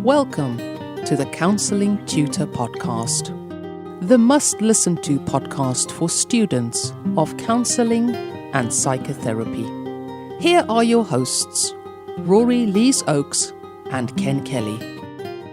Welcome to the Counselling Tutor Podcast, the must-listen-to podcast for students of counselling and psychotherapy. Here are your hosts, Rory Lees-Oakes and Ken Kelly.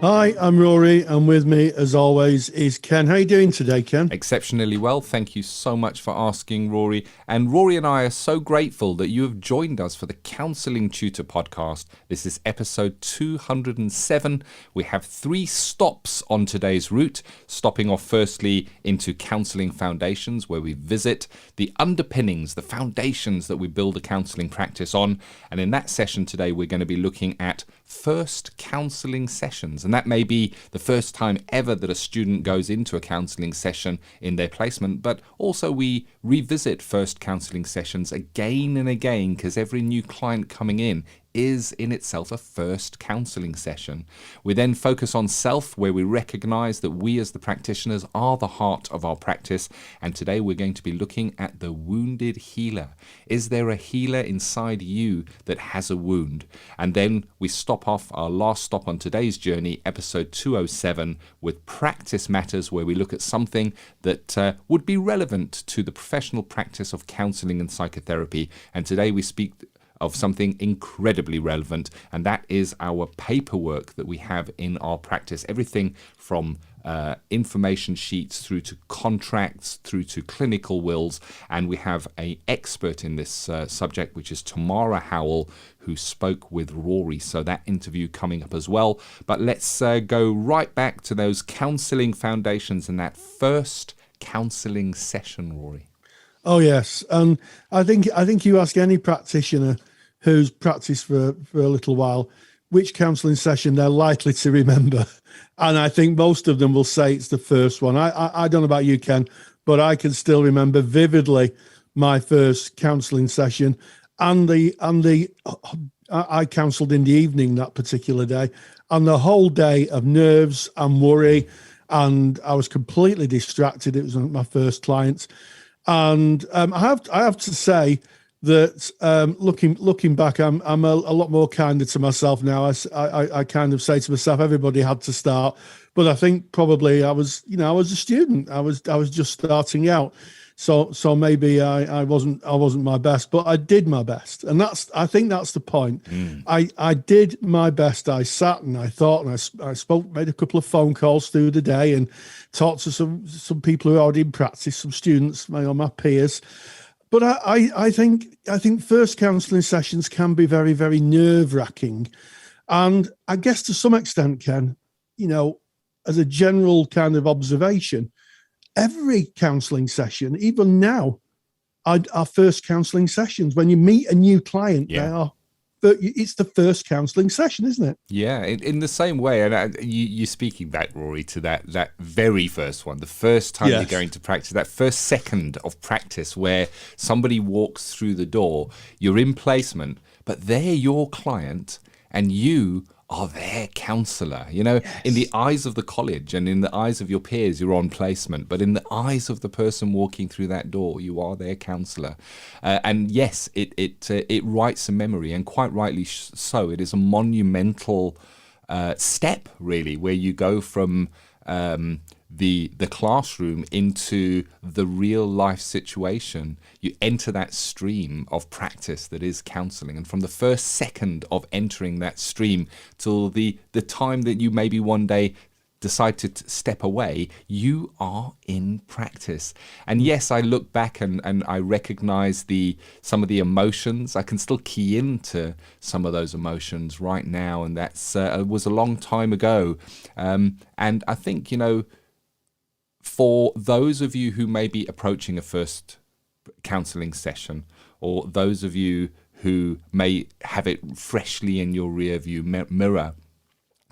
Hi, I'm Rory, and with me, as always, is Ken. How are you doing today, Ken? Exceptionally well. Thank you so much for asking, Rory. And Rory and I are so grateful that you have joined us for the Counselling Tutor Podcast. This is episode 207. We have 3 stops on today's route, stopping off firstly into Counselling Foundations, where we visit the underpinnings, the foundations that we build a counselling practice on. And in that session today, we're going to be looking at first counselling sessions. And that may be the first time ever that a student goes into a counselling session in their placement, but also we revisit first counselling sessions again and again because every new client coming in is in itself a first counselling session. We then focus on self, where we recognise that we as the practitioners are the heart of our practice, and today we're going to be looking at the wounded healer. Is there a healer inside you that has a wound? And then we stop off our last stop on today's journey, episode 207, with Practice Matters, where we look at something that would be relevant to the professional practice of counselling and psychotherapy. And today we speak of something incredibly relevant, and that is our paperwork that we have in our practice. Everything from information sheets through to contracts, through to clinical wills, and we have an expert in this subject, which is Tamara Howell, who spoke with Rory. So that interview coming up as well. But let's go right back to those counselling foundations and that first counselling session, Rory. Oh yes, and I think you ask any practitioner who's practiced for a little while which counselling session they're likely to remember, and I think most of them will say it's the first one. I don't know about you, Ken, but I can still remember vividly my first counselling session, and I counselled in the evening that particular day, and the whole day of nerves and worry, and I was completely distracted. It was my first client. And I have to say that looking back, I'm a lot more kinder to myself now. I kind of say to myself, everybody had to start, but I think probably I was a student. I was just starting out, so maybe I wasn't my best, but I did my best, and I think that's the point. I did my best. I sat and I thought, and I spoke, made a couple of phone calls through the day, and talked to some people who are already in practice, some students, my peers. But I think first counselling sessions can be very, very nerve-wracking, and I guess to some extent, Ken, as a general kind of observation, every counselling session, even now, are first counselling sessions. When you meet a new client, it's the first counselling session, isn't it? Yeah, in the same way, and you're speaking back, Rory, to that very first one, the first time you're going to practice, that first second of practice where somebody walks through the door, you're in placement, but they're your client and you are their counsellor. In the eyes of the college and in the eyes of your peers, you're on placement, but in the eyes of the person walking through that door, you are their counsellor. And yes, it writes a memory, and quite rightly so. It is a monumental step, really, where you go from the classroom into the real life situation. You enter that stream of practice that is counselling, and from the first second of entering that stream till the time that you maybe one day decide to step away, you are in practice. And yes, I look back and I recognise some of the emotions. I can still key into some of those emotions right now, and that's was a long time ago. And I think, for those of you who may be approaching a first counselling session, or those of you who may have it freshly in your rear view mirror,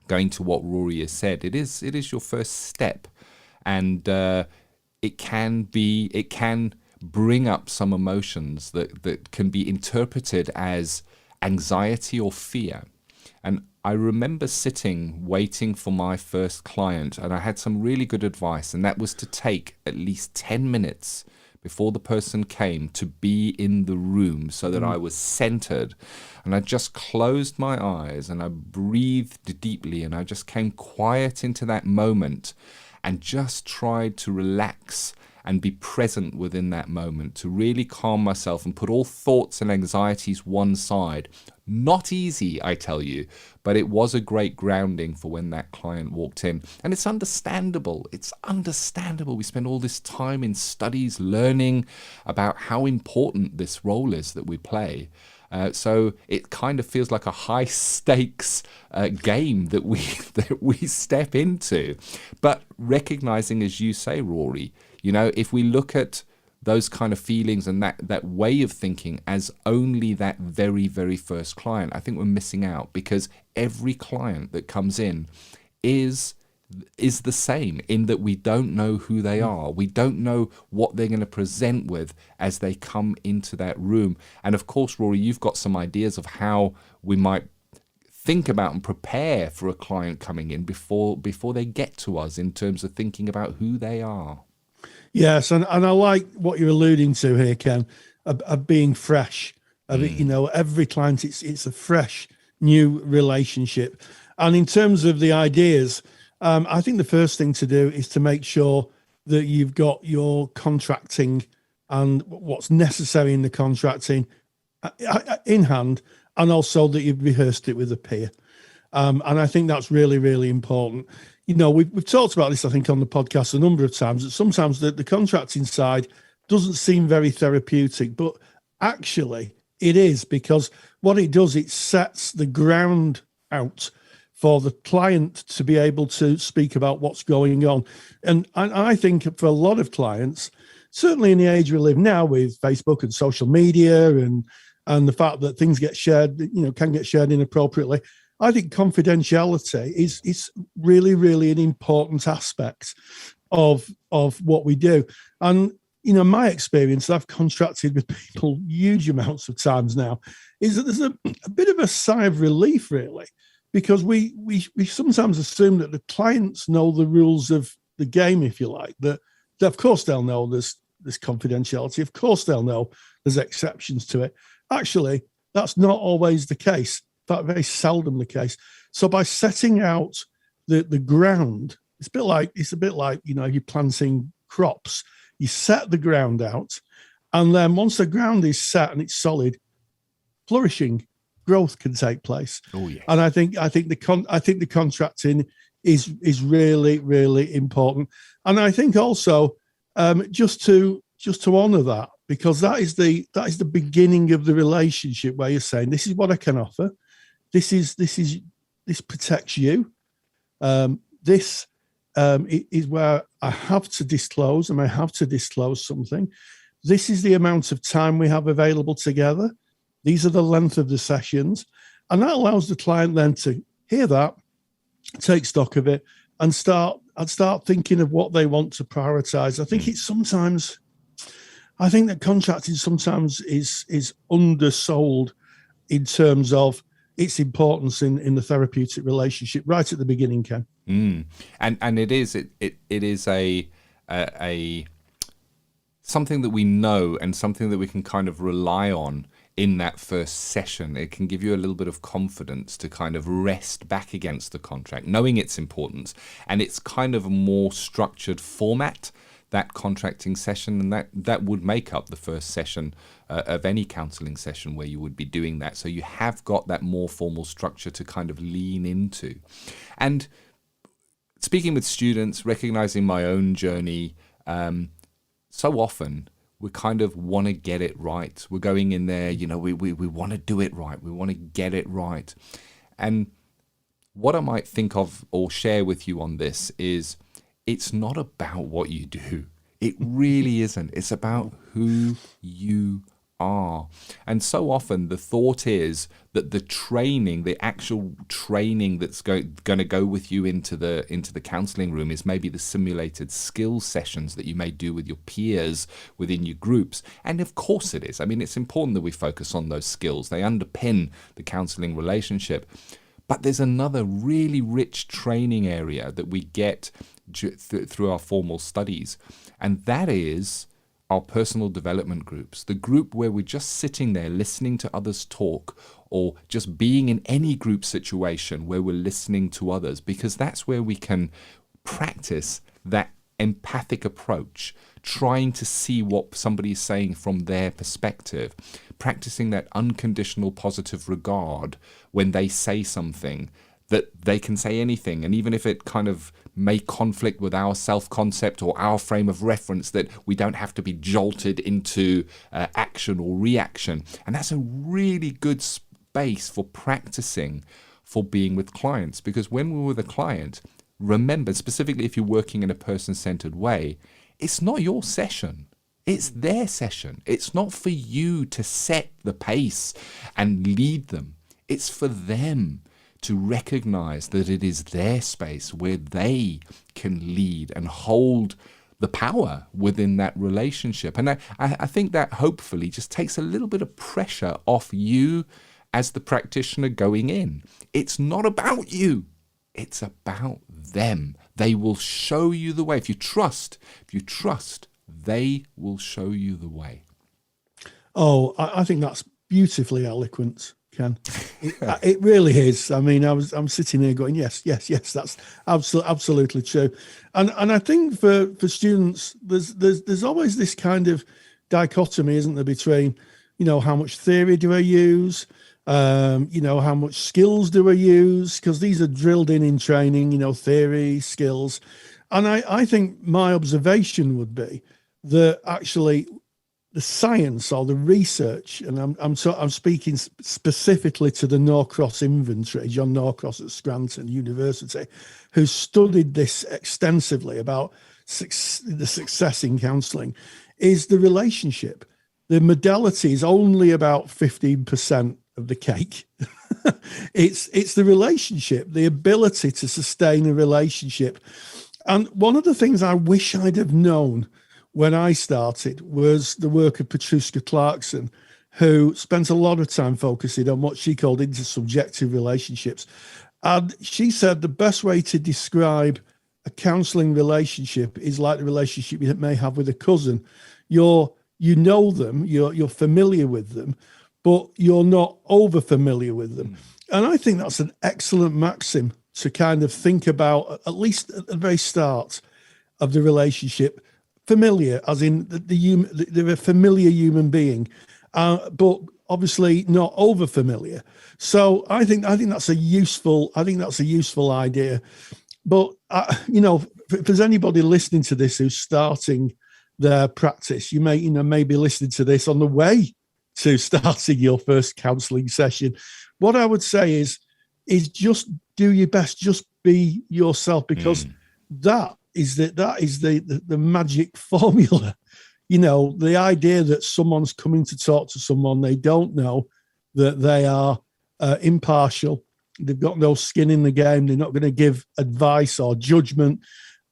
going to what Rory has said, it is your first step, and it can bring up some emotions that can be interpreted as anxiety or fear. And I remember sitting waiting for my first client, and I had some really good advice, and that was to take at least 10 minutes before the person came, to be in the room so that I was centered. And I just closed my eyes and I breathed deeply and I just came quiet into that moment and just tried to relax and be present within that moment, to really calm myself and put all thoughts and anxieties one side. Not easy, I tell you, but it was a great grounding for when that client walked in. And it's understandable. It's understandable. We spend all this time in studies learning about how important this role is that we play. So it kind of feels like a high stakes game that we step into. But recognizing, as you say, Rory, if we look at those kind of feelings and that way of thinking as only that very, very first client, I think we're missing out, because every client that comes in is the same in that we don't know who they are. We don't know what they're going to present with as they come into that room. And of course, Rory, you've got some ideas of how we might think about and prepare for a client coming in before they get to us, in terms of thinking about who they are. Yes, and I like what you're alluding to here, Ken, of being fresh. Every client, it's a fresh, new relationship. And in terms of the ideas, I think the first thing to do is to make sure that you've got your contracting and what's necessary in the contracting in hand, and also that you've rehearsed it with a peer. And I think that's really, really important. We've talked about this, I think, on the podcast a number of times, that sometimes the contracting side doesn't seem very therapeutic, but actually it is, because what it does, it sets the ground out for the client to be able to speak about what's going on. And I think for a lot of clients, certainly in the age we live now with Facebook and social media and the fact that things get shared, can get shared inappropriately, I think confidentiality is really, really an important aspect of what we do. And, my experience, I've contracted with people huge amounts of times now, is that there's a bit of a sigh of relief, really, because we sometimes assume that the clients know the rules of the game, if you like, that of course they'll know there's confidentiality. Of course they'll know there's exceptions to it. Actually, that's not always the case. In fact, very seldom the case. So by setting out the ground, it's a bit like you're planting crops. You set the ground out, and then once the ground is set and it's solid, flourishing, growth can take place. Oh yeah. And I think the contracting is really, really important. And I think also just to honour that, because that is the beginning of the relationship, where you're saying, this is what I can offer. This protects you. This is where I have to disclose, and I have to disclose something. This is the amount of time we have available together. These are the length of the sessions. And that allows the client then to hear that, take stock of it, and start thinking of what they want to prioritize. I think that contracting sometimes is undersold in terms of its importance in the therapeutic relationship right at the beginning, Ken. And it is a something that we know, and something that we can kind of rely on in that first session. It can give you a little bit of confidence to kind of rest back against the contract, knowing its importance, and it's kind of a more structured format, that contracting session, and that would make up the first session of any counselling session where you would be doing that. So you have got that more formal structure to kind of lean into. And speaking with students, recognizing my own journey, so often we kind of want to get it right. We're going in there, we want to do it right. We want to get it right. And what I might think of or share with you on this is, it's not about what you do. It really isn't. It's about who you are. And so often the thought is that the actual training that's going to go with you into the counselling room is maybe the simulated skills sessions that you may do with your peers within your groups. And of course it is. I mean, it's important that we focus on those skills. They underpin the counselling relationship. But there's another really rich training area that we get through our formal studies, and that is our personal development groups, the group where we're just sitting there listening to others talk, or just being in any group situation where we're listening to others, because that's where we can practice that empathic approach, trying to see what somebody is saying from their perspective, practicing that unconditional positive regard when they say something, that they can say anything, and even if it kind of may conflict with our self-concept or our frame of reference, that we don't have to be jolted into action or reaction. And that's a really good space for practicing for being with clients, because when we're with a client, remember, specifically if you're working in a person-centered way, it's not your session. It's their session. It's not for you to set the pace and lead them. It's for them to recognize that it is their space where they can lead and hold the power within that relationship. And I think that hopefully just takes a little bit of pressure off you as the practitioner going in. It's not about you. It's about them. They will show you the way. If you trust, they will show you the way. Oh, I think that's beautifully eloquent, Ken. It really is. I mean, I'm sitting here going, yes, that's absolutely true. And I think for students, there's always this kind of dichotomy, isn't there, between, how much theory do I use? How much skills do I use? Because these are drilled in training, theory, skills. And I think my observation would be that actually the science or the research, and I'm speaking specifically to the Norcross inventory, John Norcross at Scranton University, who studied this extensively about the success in counselling, is the relationship. The modality is only about 15% of the cake. It's the relationship, the ability to sustain a relationship. And one of the things I wish I'd have known when I started was the work of Petruska Clarkson, who spent a lot of time focusing on what she called intersubjective relationships. And she said the best way to describe a counselling relationship is like the relationship you may have with a cousin. You know them, you're familiar with them, but you're not over familiar with them. And I think that's an excellent maxim to kind of think about, at least at the very start of the relationship. Familiar, as in they're a familiar human being, but obviously not over familiar. So I think that's a useful idea. But if there's anybody listening to this who's starting their practice, you may be listening to this on the way to starting your first counselling session. What I would say is just do your best, just be yourself, because that is the magic formula. The idea that someone's coming to talk to someone they don't know, that they are impartial, they've got no skin in the game, they're not going to give advice or judgment,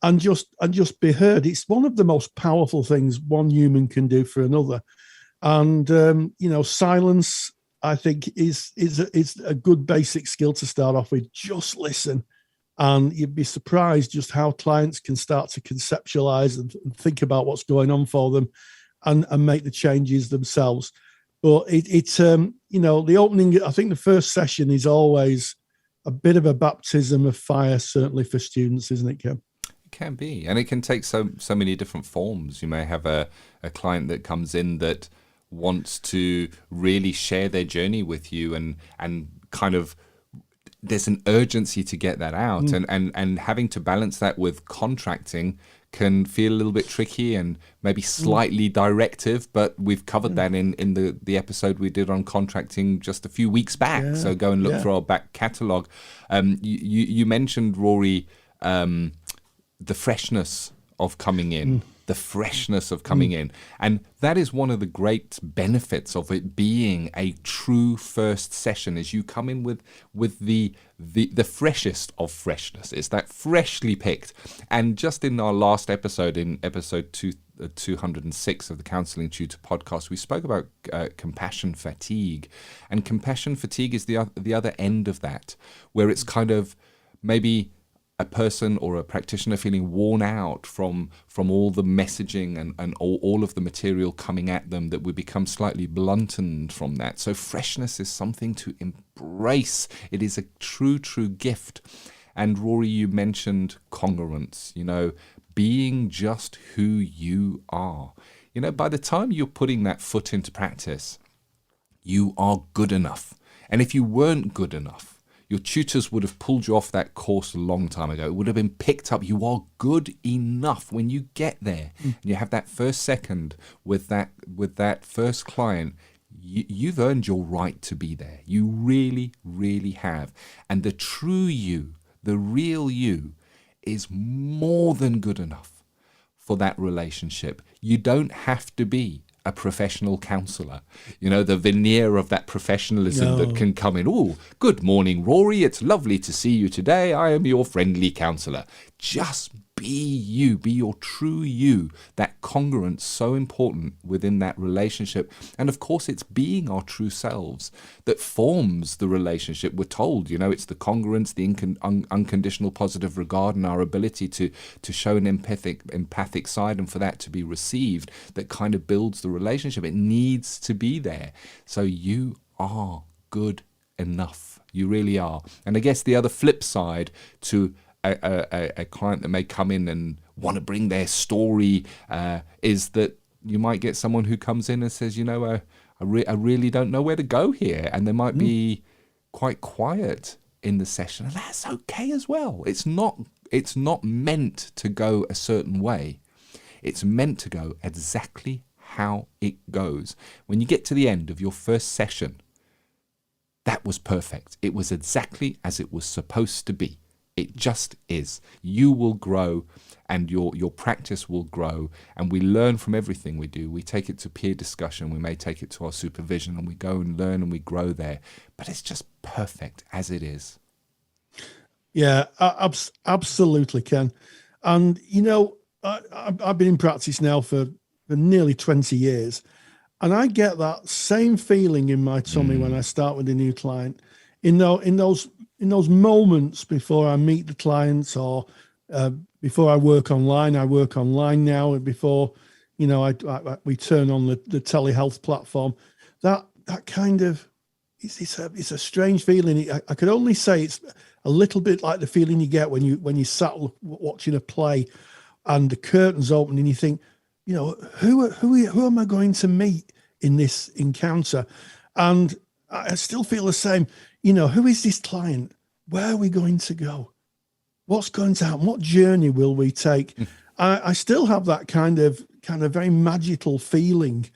and just be heard. It's one of the most powerful things one human can do for another. And silence, I think, is a good basic skill to start off with. Just listen. And you'd be surprised just how clients can start to conceptualize and think about what's going on for them and make the changes themselves. But the opening, I think the first session is always a bit of a baptism of fire, certainly for students, isn't it, Ken? It can be. And it can take so many different forms. You may have a client that comes in that wants to really share their journey with you and kind of, there's an urgency to get that out, and having to balance that with contracting can feel a little bit tricky and maybe slightly directive, but we've covered that in the episode we did on contracting just a few weeks back. So go and look through our back catalogue. You mentioned, Rory, the freshness of coming in. The freshness of coming in. And that is one of the great benefits of it being a true first session, is you come in with the freshest of freshness. It's that freshly picked. And just in our last episode, in episode 206 of the Counselling Tutor Podcast, we spoke about compassion fatigue. And compassion fatigue is the other end of that, where it's kind of maybe a person or a practitioner feeling worn out from all the messaging and all of the material coming at them, that we become slightly blunted from that. So freshness is something to embrace. It is a true gift. And Rory, you mentioned congruence, being just who you are. By the time you're putting that foot into practice, you are good enough. And if you weren't good enough, your tutors would have pulled you off that course a long time ago. It would have been picked up. You are good enough when you get there. And you have that first second with that first client. You've earned your right to be there. You really, really have. And the true you, the real you, is more than good enough for that relationship. You don't have to be a professional counsellor. The veneer of that professionalism that can come in. Oh, good morning, Rory. It's lovely to see you today. I am your friendly counsellor. Just be you, be your true you. That congruence, so important within that relationship. And of course, it's being our true selves that forms the relationship. We're told, it's the congruence, the unconditional positive regard, and our ability to show an empathic side, and for that to be received, that kind of builds the relationship. It needs to be there. So you are good enough. You really are. And I guess the other flip side to a client that may come in and want to bring their story is that you might get someone who comes in and says, I really don't know where to go here. And they might be quite quiet in the session. And that's okay as well. It's not meant to go a certain way. It's meant to go exactly how it goes. When you get to the end of your first session, that was perfect. It was exactly as it was supposed to be. It just is. You will grow, and your practice will grow, and we learn from everything we do. We take it to peer discussion, we may take it to our supervision, and we go and learn and we grow there. But it's just perfect as it is. Yeah, absolutely, Ken. And, I've been in practice now for nearly 20 years, and I get that same feeling in my tummy when I start with a new client. In those moments before I meet the clients, or before I work online now, and before, we turn on the telehealth platform, that kind of, it's a strange feeling. I could only say it's a little bit like the feeling you get when you sat watching a play and the curtains open and you think, who am I going to meet in this encounter? And I still feel the same. Who is this client? Where are we going to go? What's going to happen? What journey will we take? I still have that kind of very magical feeling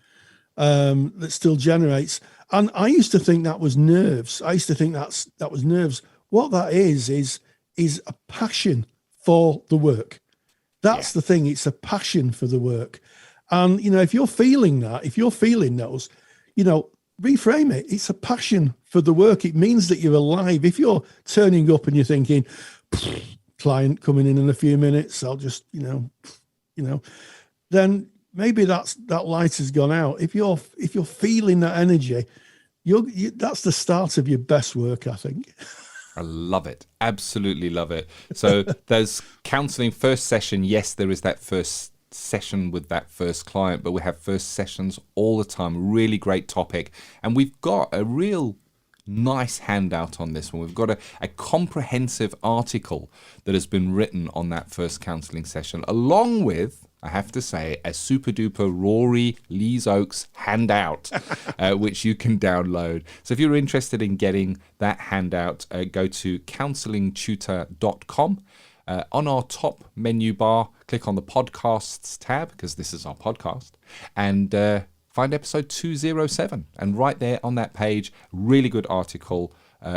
that still generates. And I used to think that was nerves. I used to think that was nerves. What that is a passion for the work. That's the thing. It's a passion for the work. And, if you're feeling that, if you're feeling those, reframe it. It's a passion for the work. It means that you're alive. If you're turning up and you're thinking, client coming in a few minutes, I'll just, then maybe that light has gone out. If you're feeling that energy, that's the start of your best work, I think. I love it. Absolutely love it. So there's counselling first session. Yes, there is that first session with that first client, but we have first sessions all the time. Really great topic. And we've got a real nice handout on this one. We've got a comprehensive article that has been written on that first counselling session, along with, I have to say, a super duper Rory Lees Oaks handout, which you can download. So if you're interested in getting that handout, go to counsellingtutor.com. On our top menu bar, click on the podcasts tab, because this is our podcast, and find episode 207. And right there on that page, really good article,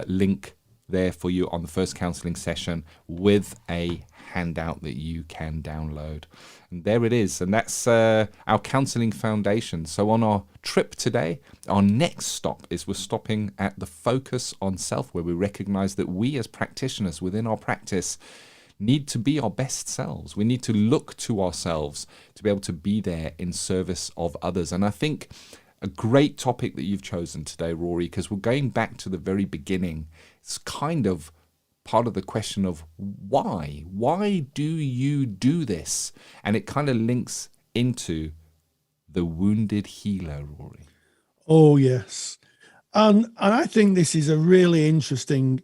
link there for you on the first counselling session with a handout that you can download. And there it is. And that's our Counselling Foundations. So on our trip today, our next stop is we're stopping at the focus on self, where we recognise that we as practitioners within our practice need to be our best selves. We need to look to ourselves to be able to be there in service of others. And I think a great topic that you've chosen today, Rory, because we're going back to the very beginning. It's kind of part of the question of why. Why do you do this? And it kind of links into the wounded healer, Rory. Oh, yes. And I think this is a really interesting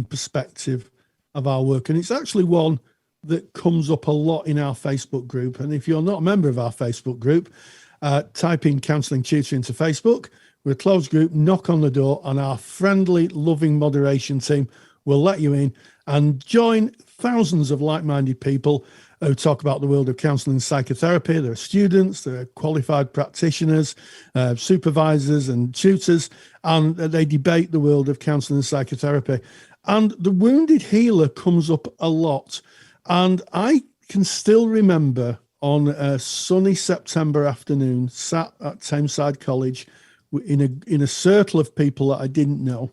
perspective of our work. And it's actually one that comes up a lot in our Facebook group. And if you're not a member of our Facebook group, type in Counselling Tutor into Facebook. We're a closed group, knock on the door, and our friendly, loving moderation team will let you in and join thousands of like-minded people who talk about the world of counselling and psychotherapy. There are students, there are qualified practitioners, supervisors and tutors, and they debate the world of counselling and psychotherapy. And the wounded healer comes up a lot. And I can still remember on a sunny September afternoon, sat at Tameside College in a circle of people that I didn't know,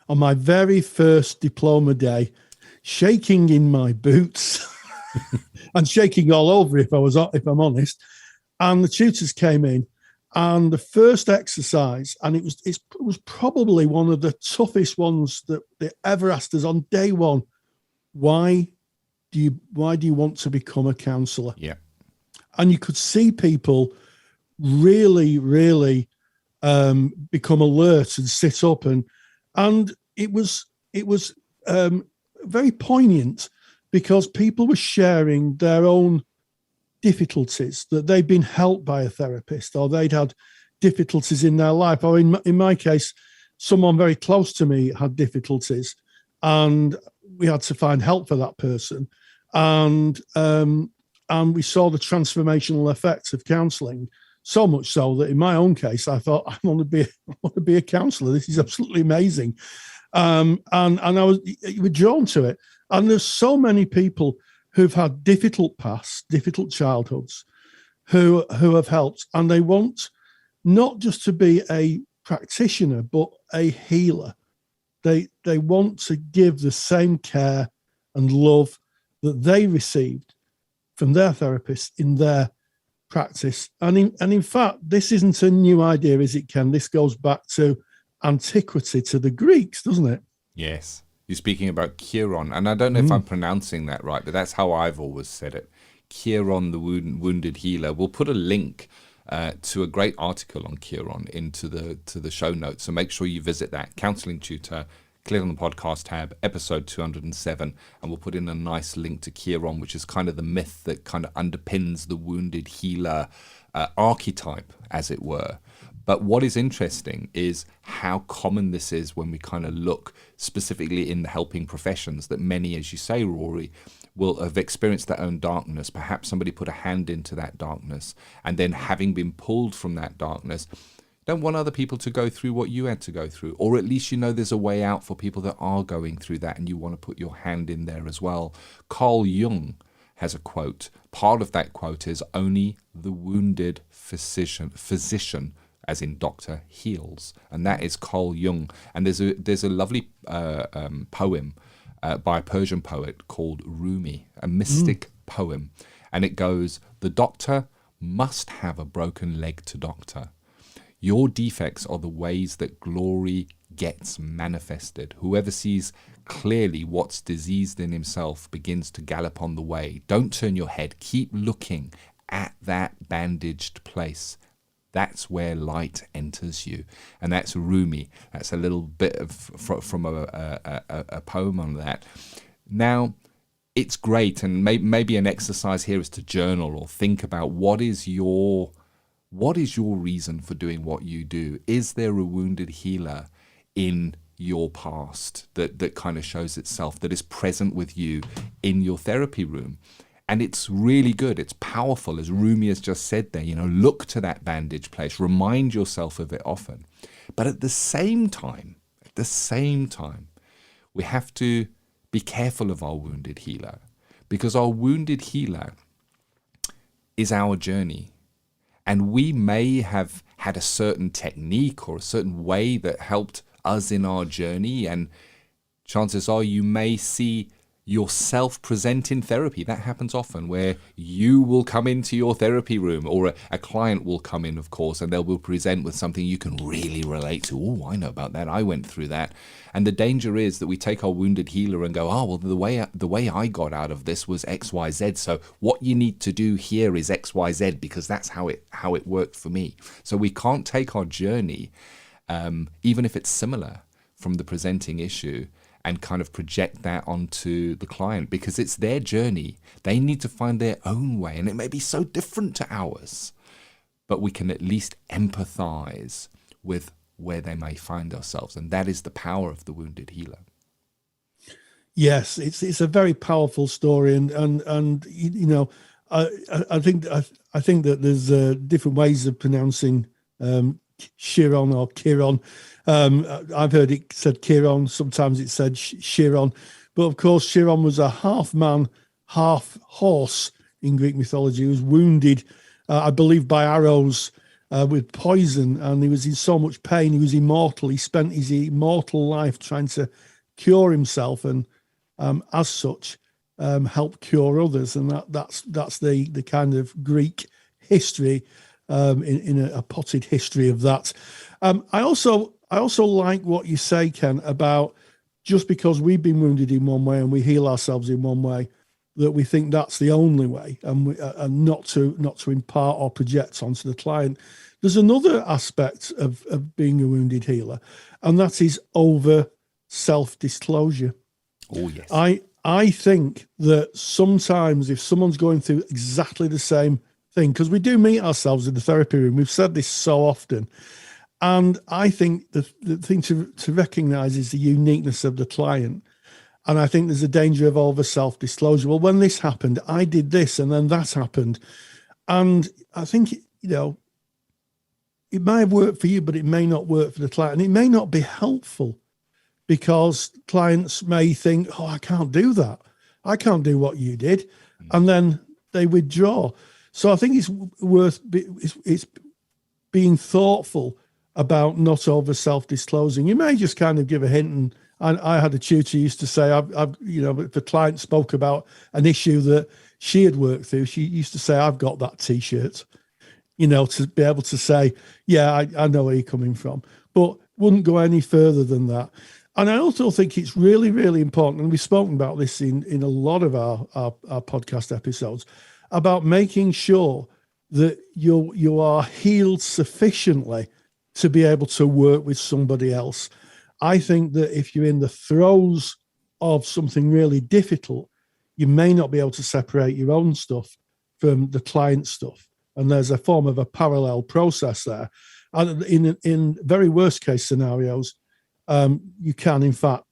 on my very first diploma day, shaking in my boots and shaking all over if I'm honest. And the tutors came in, and the first exercise, and it was probably one of the toughest ones that they ever asked us on day one. Why do you want to become a counsellor? Yeah. And you could see people really, really become alert and sit up, and it was very poignant, because people were sharing their own difficulties, that they'd been helped by a therapist, or they'd had difficulties in their life, or in my case, someone very close to me had difficulties, and we had to find help for that person. And we saw the transformational effects of counselling, so much so that in my own case, I thought, I want to be a counsellor. This is absolutely amazing. And you were drawn to it. And there's so many people who've had difficult pasts, difficult childhoods, who have helped, and they want not just to be a practitioner, but a healer. They want to give the same care and love that they received from their therapist in their practice. And in fact, this isn't a new idea, is it, Ken? This goes back to antiquity, to the Greeks, doesn't it? Yes. You're speaking about Chiron, and I don't know if I'm pronouncing that right, but that's how I've always said it. Chiron, the wounded healer. We'll put a link to a great article on Chiron into the show notes, so make sure you visit that. Counselling Tutor, click on the podcast tab, episode 207, and we'll put in a nice link to Chiron, which is kind of the myth that kind of underpins the wounded healer archetype, as it were. But what is interesting is how common this is when we kind of look specifically in the helping professions, that many, as you say, Rory, will have experienced their own darkness. Perhaps somebody put a hand into that darkness, and then having been pulled from that darkness, don't want other people to go through what you had to go through, or at least you know there's a way out for people that are going through that, and you want to put your hand in there as well. Carl Jung has a quote. Part of that quote is, only the wounded physician, as in doctor, heals. And that is Carl Jung. And there's a lovely poem by a Persian poet called Rumi, a mystic poem. And it goes, the doctor must have a broken leg to doctor. Your defects are the ways that glory gets manifested. Whoever sees clearly what's diseased in himself begins to gallop on the way. Don't turn your head. Keep looking at that bandaged place. That's where light enters you. And that's Rumi. That's a little bit of from a poem on that. Now, it's great, and maybe an exercise here is to journal or think about what is your reason for doing what you do. Is there a wounded healer in your past that kind of shows itself, that is present with you in your therapy room? And it's really good. It's powerful, as Rumi has just said there. Look to that bandage place. Remind yourself of it often. But at the same time, we have to be careful of our wounded healer, because our wounded healer is our journey. And we may have had a certain technique or a certain way that helped us in our journey. And chances are you may see yourself present in therapy. That happens often, where you will come into your therapy room, or a client will come in, of course, and they will present with something you can really relate to. Oh, I know about that. I went through that. And the danger is that we take our wounded healer and go, oh, well, the way I got out of this was X, Y, Z. So what you need to do here is X, Y, Z, because that's how it worked for me. So we can't take our journey, even if it's similar from the presenting issue, and kind of project that onto the client, because it's their journey. They need to find their own way, and it may be so different to ours, but we can at least empathize with where they may find ourselves, and that is the power of the wounded healer. Yes, it's a very powerful story, and you know, I think that there's different ways of pronouncing Chiron or Chiron. I've heard it said Chiron, sometimes it said Chiron, but of course Chiron was a half man, half horse in Greek mythology, who was wounded, I believe, by arrows with poison, and he was in so much pain. He was immortal. He spent his immortal life trying to cure himself, and as such help cure others, and that's the kind of Greek history, in a potted history of that. I also like what you say, Ken, about just because we've been wounded in one way and we heal ourselves in one way, that we think that's the only way, and not to impart or project onto the client. There's another aspect of being a wounded healer, and that is over self-disclosure. Oh, yes. I think that sometimes if someone's going through exactly the same thing, because we do meet ourselves in the therapy room, we've said this so often, and I think the thing to recognize is the uniqueness of the client. And I think there's a danger of over self-disclosure. Well, when this happened, I did this, and then that happened. And I think, it may have worked for you, but it may not work for the client. And it may not be helpful, because clients may think, oh, I can't do that. I can't do what you did. And then they withdraw. So I think it's worth it's being thoughtful about not over self-disclosing. You may just kind of give a hint. And I had a tutor who used to say, if a client spoke about an issue that she had worked through, she used to say, I've got that T-shirt, to be able to say, yeah, I know where you're coming from, but wouldn't go any further than that. And I also think it's really, really important, and we've spoken about this in a lot of our podcast episodes, about making sure that you are healed sufficiently to be able to work with somebody else. I think that if you're in the throes of something really difficult, you may not be able to separate your own stuff from the client stuff. And there's a form of a parallel process there. And in very worst case scenarios, you can, in fact,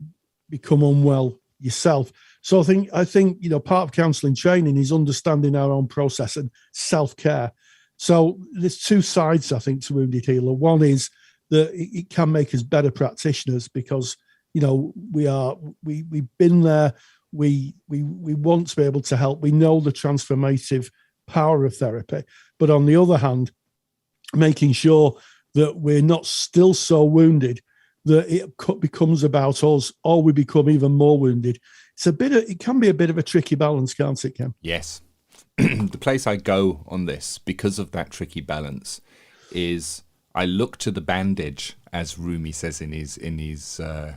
become unwell yourself. So I think part of counselling training is understanding our own process and self-care. So there's two sides, I think, to Wounded Healer. One is that it can make us better practitioners, because we've been there. We want to be able to help. We know the transformative power of therapy. But on the other hand, making sure that we're not still so wounded that it becomes about us, or we become even more wounded. It can be a bit of a tricky balance, can't it, Ken? Yes. The place I go on this, because of that tricky balance, is I look to the bandage, as Rumi says in his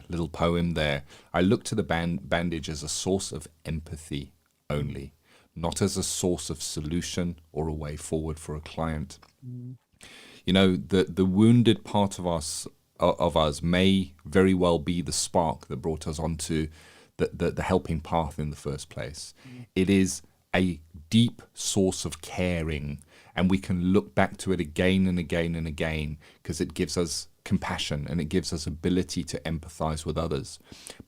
little poem there. I look to the bandage as a source of empathy only, not as a source of solution or a way forward for a client. The wounded part of us may very well be the spark that brought us onto the helping path in the first place. It is a deep source of caring, and we can look back to it again and again and again, because it gives us compassion and it gives us ability to empathize with others.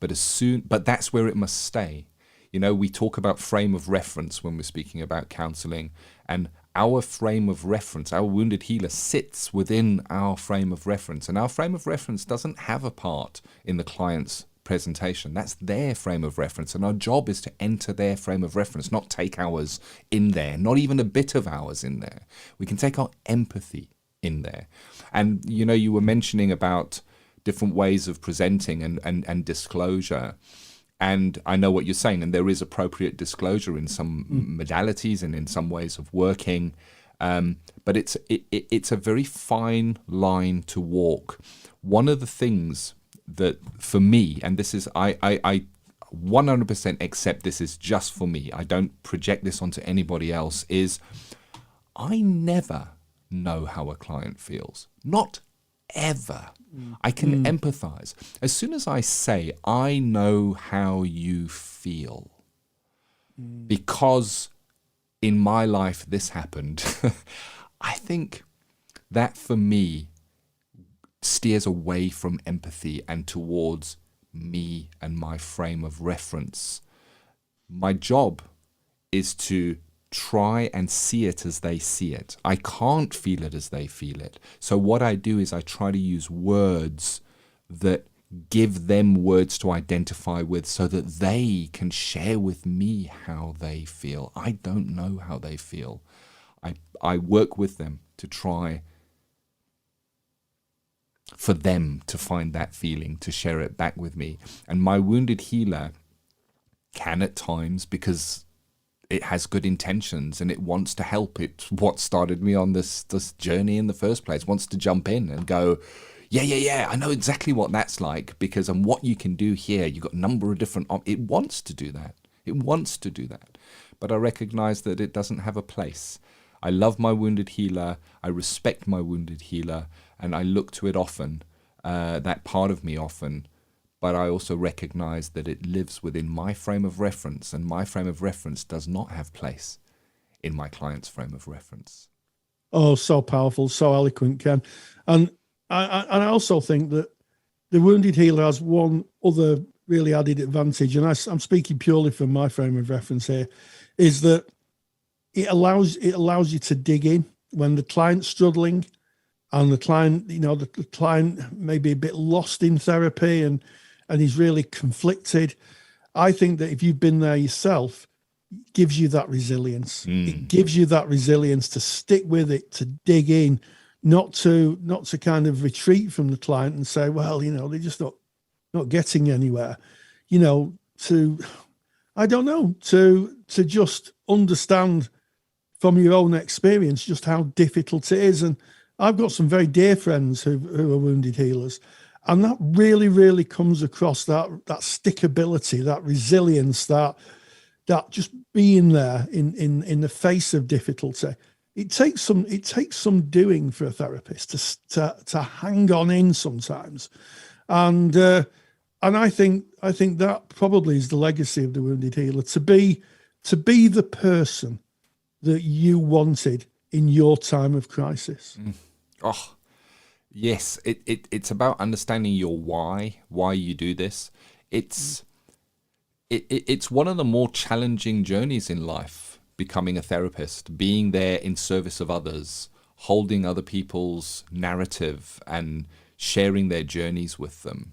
But that's where it must stay. We talk about frame of reference when we're speaking about counseling, and our frame of reference, our wounded healer sits within our frame of reference, and our frame of reference doesn't have a part in the client's presentation. That's their frame of reference, and our job is to enter their frame of reference, not take ours in there, not even a bit of ours in there. We can take our empathy in there. And you were mentioning about different ways of presenting and disclosure. And I know what you're saying, and there is appropriate disclosure in some modalities and in some ways of working, but it's a very fine line to walk. One of the things that for me, and this is I 100% accept this is just for me, I don't project this onto anybody else, is I never know how a client feels. Not ever. I can empathize. As soon as I say, I know how you feel, because in my life this happened, I think that for me steers away from empathy and towards me and my frame of reference. My job is to try and see it as they see it. I can't feel it as they feel it. So what I do is I try to use words that give them words to identify with so that they can share with me how they feel. I don't know how they feel. I work with them to try for them to find that feeling, to share it back with me. And my wounded healer can at times, because it has good intentions and it wants to help. It's what started me on this journey in the first place. Wants to jump in and go, yeah, I know exactly what that's like, because and what you can do here, you've got a number of different it wants to do that. It wants to do that. But I recognize that it doesn't have a place. I love my wounded healer. I respect my wounded healer, and I look to it often, that part of me often. But I also recognize that it lives within my frame of reference, and my frame of reference does not have place in my client's frame of reference. Oh, so powerful, so eloquent, Ken. And I also think that the wounded healer has one other really added advantage, and I'm speaking purely from my frame of reference here, is that it allows you to dig in when the client's struggling, and the client, the client may be a bit lost in therapy and he's really conflicted. I think that if you've been there yourself, it gives you that resilience. It gives you that resilience to stick with it, to dig in, not to kind of retreat from the client and say, well, they're just not getting anywhere. To just understand from your own experience just how difficult it is. And I've got some very dear friends who are wounded healers, and that really, really comes across, that stickability, that resilience, that just being there in the face of difficulty. It takes some doing for a therapist to hang on in sometimes, and I think that probably is the legacy of the wounded healer, to be the person that you wanted in your time of crisis. Oh, yes. It's about understanding your why you do this. It's one of the more challenging journeys in life, becoming a therapist, being there in service of others, holding other people's narrative and sharing their journeys with them.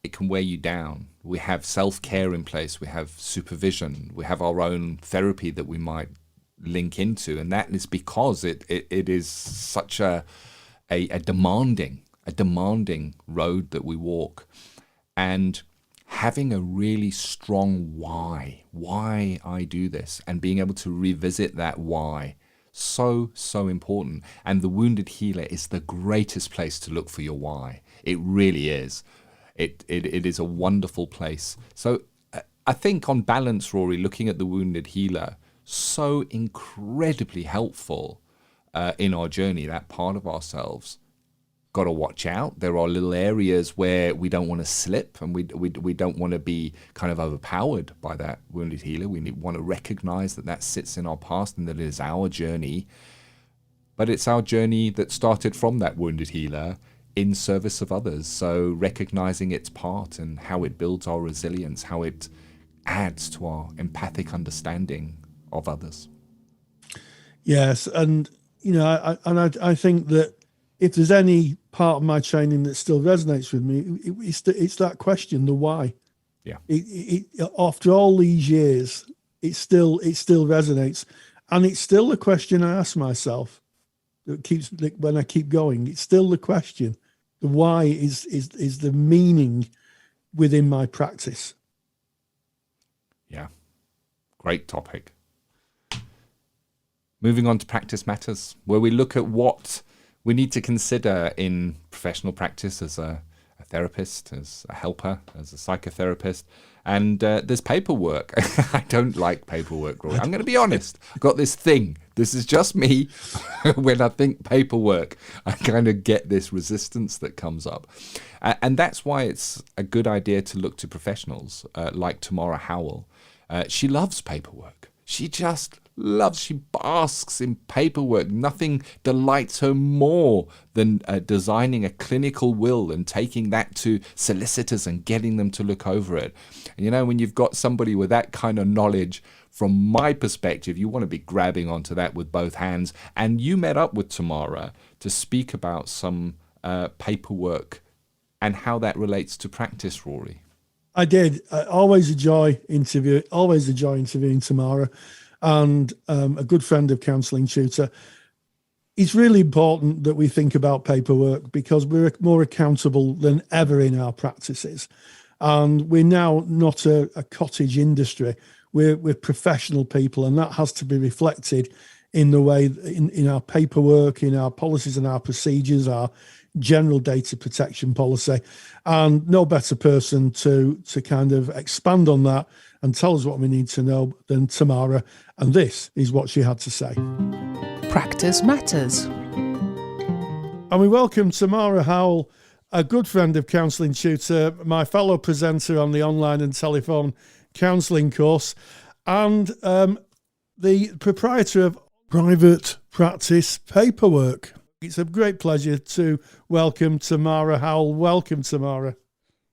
It can wear you down. We have self-care in place. We have supervision. We have our own therapy that we might link into, and that is because it is such a demanding road that we walk, and having a really strong why I do this, and being able to revisit that why, so important. And the wounded healer is the greatest place to look for your why. It really is. It is a wonderful place. So I think on balance, Rory, looking at the wounded healer, so incredibly helpful in our journey, that part of ourselves. Got to watch out. There are little areas where we don't want to slip, and we don't want to be kind of overpowered by that wounded healer. We want to recognize that sits in our past and that it is our journey. But it's our journey that started from that wounded healer in service of others. So recognizing its part and how it builds our resilience, how it adds to our empathic understanding of others. Yes, and I think that if there's any part of my training that still resonates with me, it's that question, the why. Yeah. After all these years, it still resonates, and it's still the question I ask myself. That keeps, when I keep going, it's still the question. The why is the meaning within my practice. Yeah, great topic. Moving on to practice matters, where we look at what we need to consider in professional practice as a therapist, as a helper, as a psychotherapist. And there's paperwork. I don't like paperwork, Rory. I'm going to be honest. I've got this thing. This is just me. When I think paperwork, I kind of get this resistance that comes up. And that's why it's a good idea to look to professionals like Tamara Howell. She loves paperwork. She just loves, she basks in paperwork. Nothing delights her more than designing a clinical will and taking that to solicitors and getting them to look over it. And, you know, when you've got somebody with that kind of knowledge, from my perspective, you want to be grabbing onto that with both hands. And you met up with Tamara to speak about some paperwork and how that relates to practice, Rory. I did. Always enjoy interviewing Tamara. And a good friend of Counselling Tutor. It's really important that we think about paperwork because we're more accountable than ever in our practices. And we're now not a cottage industry. We're professional people, and that has to be reflected in the way in our paperwork, in our policies and our procedures, our general data protection policy. And no better person to kind of expand on that and tell us what we need to know than Tamara. And this is what she had to say. Practice matters. And we welcome Tamara Howell, a good friend of Counselling Tutor, my fellow presenter on the online and telephone counselling course, and the proprietor of Private Practice Paperwork. It's a great pleasure to welcome Tamara Howell. Welcome, Tamara.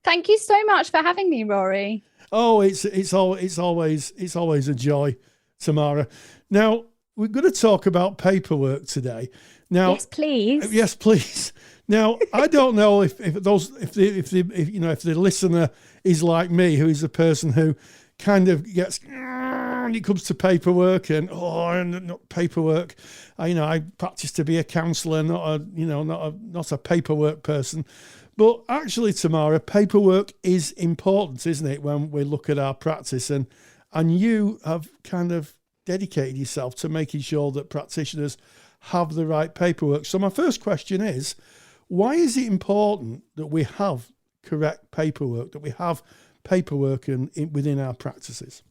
Thank you so much for having me, Rory. Oh, it's always a joy, Tamara. Now, we're going to talk about paperwork today. Now, yes, please. Yes, please. Now, I don't know if the listener is like me, who is a person who kind of gets when it comes to paperwork and not paperwork. I practice to be a counsellor, not a paperwork person. But actually, Tamara, paperwork is important, isn't it, when we look at our practice? And you have kind of dedicated yourself to making sure that practitioners have the right paperwork. So my first question is, why is it important that we have correct paperwork, that we have paperwork within our practices?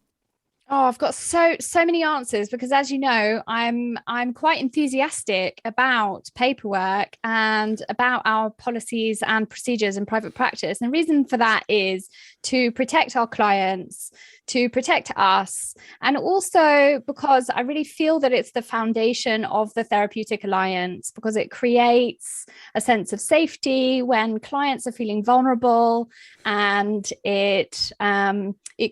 Oh, I've got so many answers because, as you know, I'm quite enthusiastic about paperwork and about our policies and procedures in private practice. And the reason for that is to protect our clients, to protect us, and also because I really feel that it's the foundation of the therapeutic alliance, because it creates a sense of safety when clients are feeling vulnerable, and it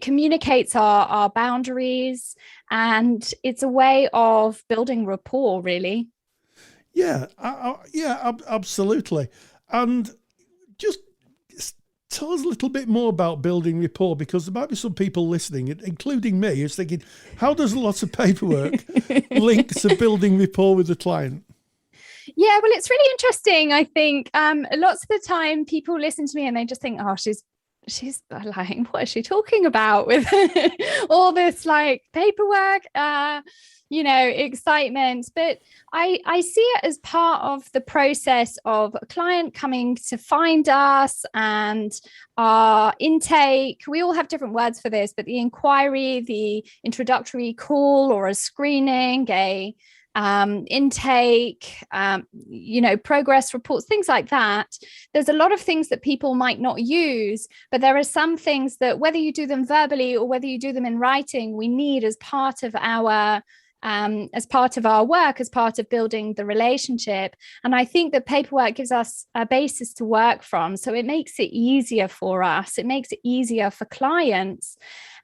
communicates our boundaries, and it's a way of building rapport, really. Yeah, absolutely. And just tell us a little bit more about building rapport, because there might be some people listening, including me, who's thinking, how does a lot of paperwork link to building rapport with the client? Yeah, well, it's really interesting. I think lots of the time people listen to me and they just think, oh, she's like, what is she talking about with all this like paperwork, excitement? But I see it as part of the process of a client coming to find us and our intake. We all have different words for this, but the inquiry, the introductory call or a screening, a intake, progress reports, things like that. There's a lot of things that people might not use, but there are some things that whether you do them verbally or whether you do them in writing, we need as part of our work, as part of building the relationship. And I think that paperwork gives us a basis to work from. So it makes it easier for us. It makes it easier for clients.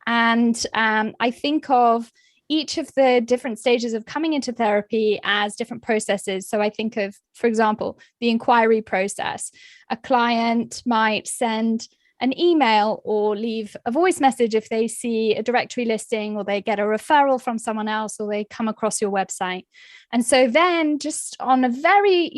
And I think of each of the different stages of coming into therapy as different processes. So I think of, for example, the inquiry process. A client might send an email or leave a voice message if they see a directory listing, or they get a referral from someone else, or they come across your website. And so then just on a very,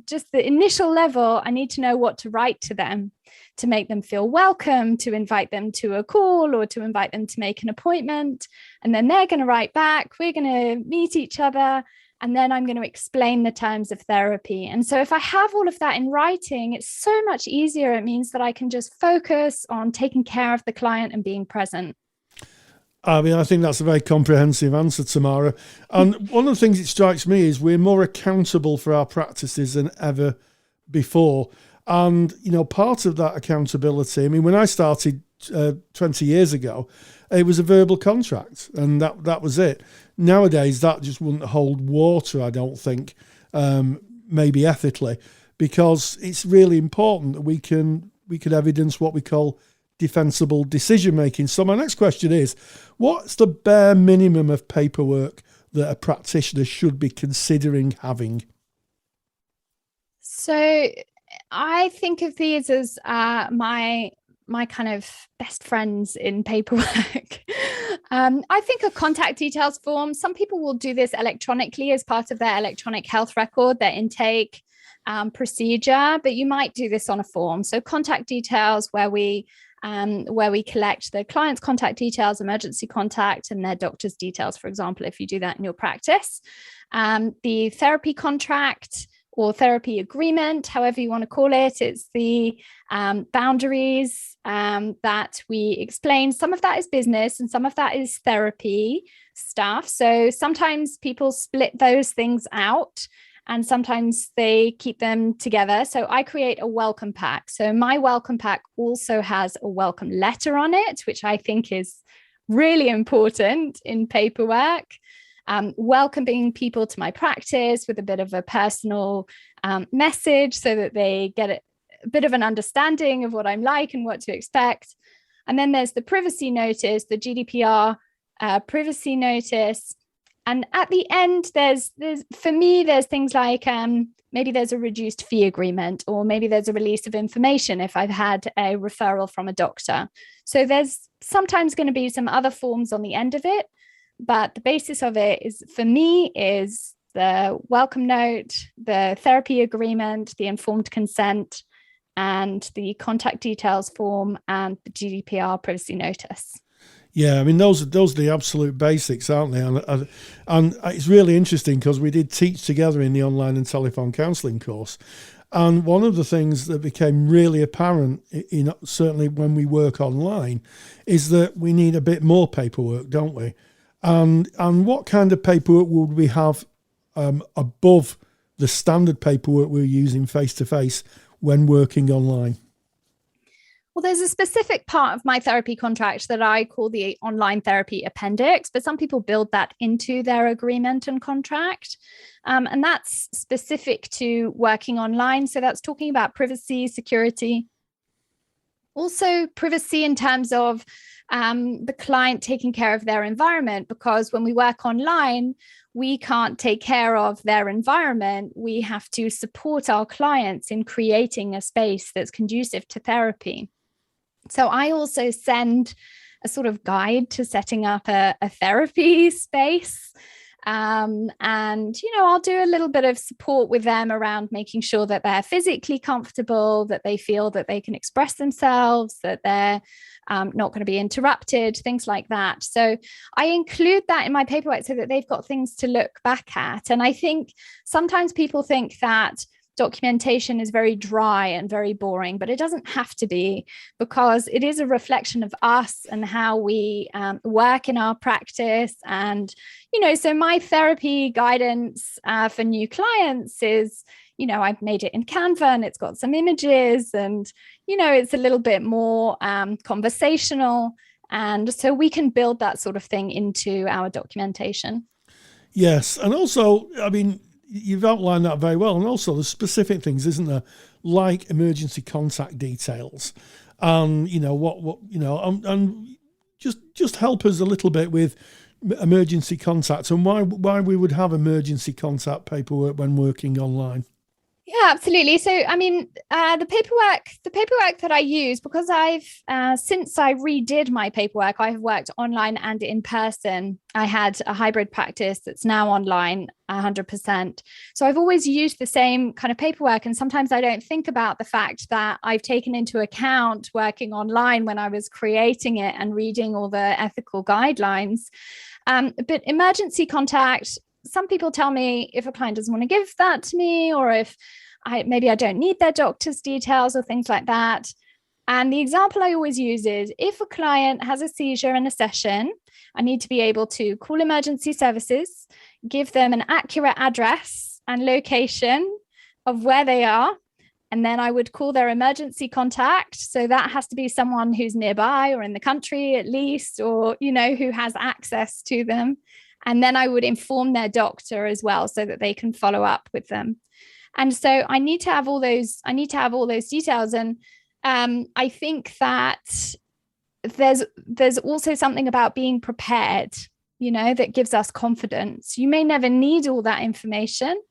just the initial level, I need to know what to write to them. to make them feel welcome, to invite them to a call or to invite them to make an appointment. And then they're going to write back, we're going to meet each other, and then I'm going to explain the terms of therapy. And so if I have all of that in writing, it's so much easier. It means that I can just focus on taking care of the client and being present. I mean, I think that's a very comprehensive answer, Tamara. And one of the things that strikes me is we're more accountable for our practices than ever before. And, part of that accountability, I mean, when I started 20 years ago, it was a verbal contract and that was it. Nowadays, that just wouldn't hold water, I don't think, maybe ethically, because it's really important that we can evidence what we call defensible decision making. So my next question is, what's the bare minimum of paperwork that a practitioner should be considering having? So I think of these as my kind of best friends in paperwork. I think a contact details form, some people will do this electronically as part of their electronic health record, their intake procedure, but you might do this on a form. So contact details where we collect the client's contact details, emergency contact, and their doctor's details, for example, if you do that in your practice. The therapy contract or therapy agreement, however you want to call it, it's the boundaries that we explain. Some of that is business and some of that is therapy stuff. So sometimes people split those things out, and sometimes they keep them together. So I create a welcome pack. So my welcome pack also has a welcome letter on it, which I think is really important in paperwork. Welcoming people to my practice with a bit of a personal message so that they get a bit of an understanding of what I'm like and what to expect. And then there's the privacy notice, the GDPR privacy notice. And at the end, there's for me, there's things like maybe there's a reduced fee agreement, or maybe there's a release of information if I've had a referral from a doctor. So there's sometimes going to be some other forms on the end of it, but the basis of it is, for me, is the welcome note, the therapy agreement, the informed consent, and the contact details form, and the GDPR privacy notice. Yeah, I mean, those are the absolute basics, aren't they? And it's really interesting because we did teach together in the online and telephone counselling course. And one of the things that became really apparent, certainly when we work online, is that we need a bit more paperwork, don't we? And what kind of paperwork would we have above the standard paperwork we're using face-to-face when working online? Well, there's a specific part of my therapy contract that I call the online therapy appendix, but some people build that into their agreement and contract. And that's specific to working online. So that's talking about privacy, security. Also privacy in terms of the client taking care of their environment, because when we work online, we can't take care of their environment. We have to support our clients in creating a space that's conducive to therapy. So I also send a sort of guide to setting up a therapy space. And, I'll do a little bit of support with them around making sure that they're physically comfortable, that they feel that they can express themselves, that they're not going to be interrupted, things like that. So I include that in my paperwork so that they've got things to look back at. And I think sometimes people think that documentation is very dry and very boring, but it doesn't have to be, because it is a reflection of us and how we work in our practice. And, so my therapy guidance for new clients is, I've made it in Canva and it's got some images and, it's a little bit more conversational. And so we can build that sort of thing into our documentation. Yes. And also, I mean, you've outlined that very well. And also the specific things, isn't there? Like emergency contact details and, and just help us a little bit with emergency contacts and why we would have emergency contact paperwork when working online. Yeah, absolutely. So, I mean, the paperwork that I use, because since I redid my paperwork, I have worked online and in person. I had a hybrid practice that's now online 100%. So I've always used the same kind of paperwork. And sometimes I don't think about the fact that I've taken into account working online when I was creating it and reading all the ethical guidelines. But emergency contact, some people tell me if a client doesn't want to give that to me, or if maybe I don't need their doctor's details or things like that. And the example I always use is, if a client has a seizure in a session, I need to be able to call emergency services, give them an accurate address and location of where they are, and then I would call their emergency contact. So that has to be someone who's nearby or in the country at least, or, who has access to them. And then I would inform their doctor as well, so that they can follow up with them. And so I need to have all those details. And I think that there's also something about being prepared, that gives us confidence. You may never need all that information.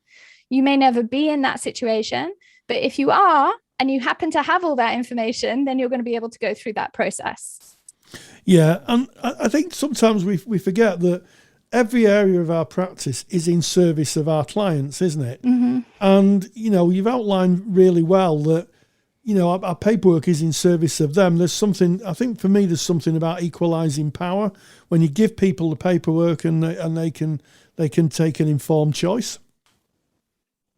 You may never be in that situation. But if you are, and you happen to have all that information, then you're going to be able to go through that process. Yeah. And I think sometimes we forget that every area of our practice is in service of our clients, isn't it? Mm-hmm. And, you've outlined really well that, our paperwork is in service of them. There's something about equalising power when you give people the paperwork and they can take an informed choice.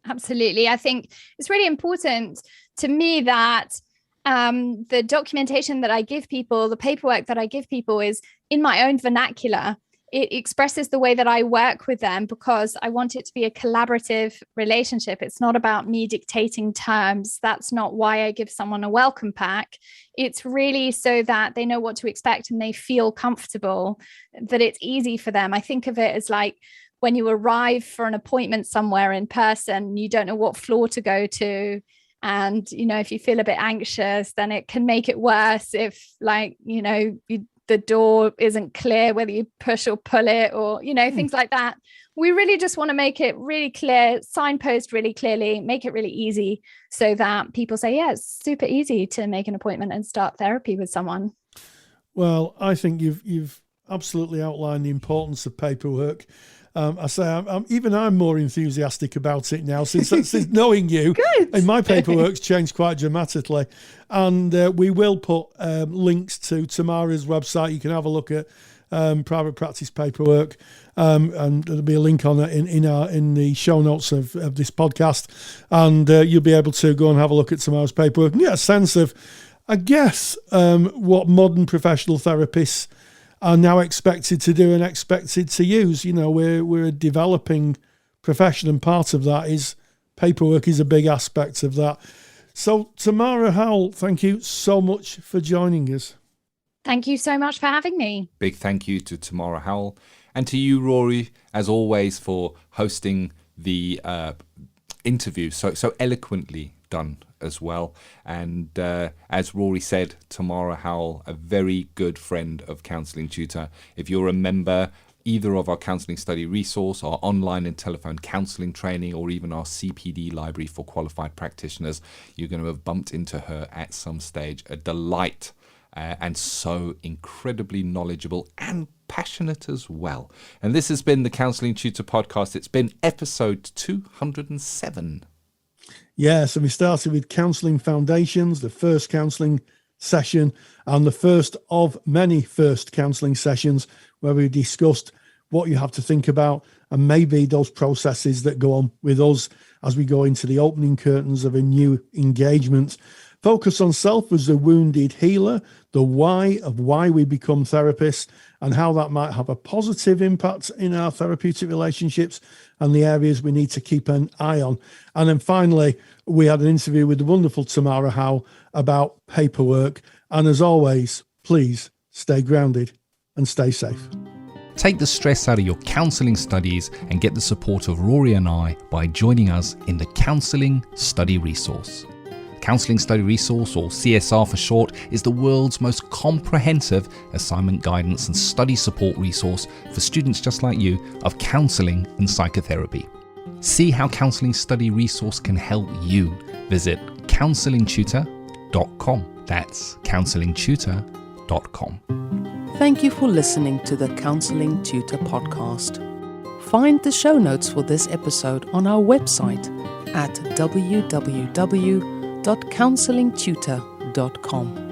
Absolutely. I think it's really important to me that the documentation that I give people, the paperwork that I give people, is in my own vernacular. It expresses the way that I work with them, because I want it to be a collaborative relationship. It's not about me dictating terms. That's not why I give someone a welcome pack. It's really so that they know what to expect and they feel comfortable, that it's easy for them. I think of it as like when you arrive for an appointment somewhere in person, you don't know what floor to go to. And, if you feel a bit anxious, then it can make it worse if, the door isn't clear, whether you push or pull it, or, things like that. We really just want to make it really clear, signpost really clearly, make it really easy, so that people say, yeah, it's super easy to make an appointment and start therapy with someone. Well, I think you've absolutely outlined the importance of paperwork. I'm more enthusiastic about it now since knowing you. Good. And my paperwork's changed quite dramatically. And we will put links to Tamara's website. You can have a look at private practice paperwork, and there'll be a link on it in the show notes of this podcast. And you'll be able to go and have a look at Tamara's paperwork and get a sense of, I guess, what modern professional therapists are now expected to do and expected to use. We're a developing profession, and part of that is paperwork is a big aspect of that. So, Tamara Howell, thank you so much for joining us. Thank you so much for having me. Big thank you to Tamara Howell, and to you, Rory, as always, for hosting the interview so eloquently done as well. And as Rory said, Tamara Howell, a very good friend of Counselling Tutor. If you're a member either of our counselling study resource, our online and telephone counselling training, or even our CPD library for qualified practitioners, you're going to have bumped into her at some stage. A delight, and so incredibly knowledgeable and passionate as well. And this has been the Counselling Tutor Podcast. It's been episode 207. Yes, and we started with Counselling Foundations, the first counselling session, and the first of many first counselling sessions, where we discussed what you have to think about and maybe those processes that go on with us as we go into the opening curtains of a new engagement. Focus on self as the wounded healer, the why of why we become therapists, and how that might have a positive impact in our therapeutic relationships and the areas we need to keep an eye on. And then finally, we had an interview with the wonderful Tamara Howell about paperwork. And as always, please stay grounded and stay safe. Take the stress out of your counselling studies and get the support of Rory and I by joining us in the Counselling Study Resource. Counselling Study Resource, or CSR for short, is the world's most comprehensive assignment guidance and study support resource for students just like you of counselling and psychotherapy. See how Counselling Study Resource can help you. Visit counsellingtutor.com. That's counsellingtutor.com. Thank you for listening to the Counselling Tutor Podcast. Find the show notes for this episode on our website at www.counsellingtutor.com.